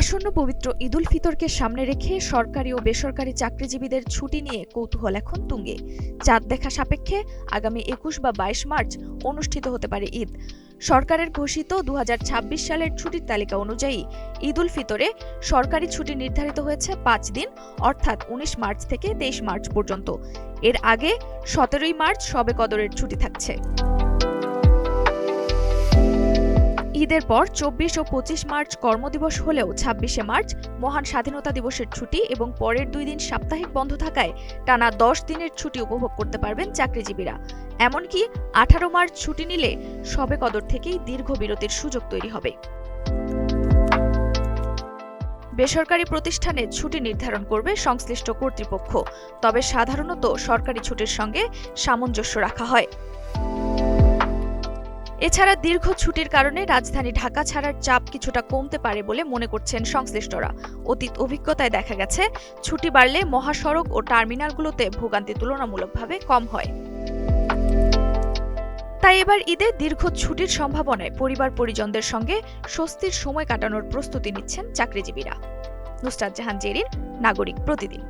আসন্ন পবিত্র ঈদুল ফিতরকে সামনে রেখে সরকারি ও বেসরকারি চাকরিজীবীদের ছুটি নিয়ে কৌতূহল এখন তুঙ্গে। চাঁদ দেখা সাপেক্ষে আগামী ২১ বা ২২ মার্চ অনুষ্ঠিত হতে পারে ঈদ। সরকারের ঘোষিত ২০২৬ সালের ছুটির তালিকা অনুযায়ী ঈদুল ফিতরে সরকারি ছুটি নির্ধারিত হয়েছে ৫ দিন, অর্থাৎ ১৯ মার্চ থেকে ২৩ মার্চ পর্যন্ত। এর আগে ১৭ই মার্চ শবে কদরের ছুটি থাকছে। ঈদের পর ২৪ ও ২৫ মার্চ কর্মদিবস হলেও ২৬শে মার্চ মহান স্বাধীনতা দিবসের ছুটি এবং পরের ২ দিন সাপ্তাহিক বন্ধ থাকায় টানা ১০ দিনের ছুটি উপভোগ করতে পারবেন চাকরিজীবীরা। এমনকি ১৮ মার্চ ছুটি নিলে শবে কদর থেকেই দীর্ঘ বিরতির সুযোগ তৈরি হবে। বেসরকারি প্রতিষ্ঠানে ছুটি নির্ধারণ করবে সংশ্লিষ্ট কর্তৃপক্ষ, তবে সাধারণত সরকারি ছুটির সঙ্গে সামঞ্জস্য রাখা হয়। এছাড়া দীর্ঘ ছুটির কারণে রাজধানী ঢাকা ছাড়ার চাপ কিছুটা কমতে পারে বলে মনে করছেন সংশ্লিষ্টরা। অতীত অভিজ্ঞতায় দেখা গেছে, ছুটি বাড়লে মহাসড়ক ও টার্মিনালগুলোতে ভোগান্তি তুলনামূলকভাবে কম হয়। তাই এবার ঈদে দীর্ঘ ছুটির সম্ভাবনায় পরিবার পরিজনদের সঙ্গে স্বস্তির সময় কাটানোর প্রস্তুতি নিচ্ছেন চাকরিজীবীরা। নুসরাত জাহান জেরিন, নাগরিক প্রতিদিন।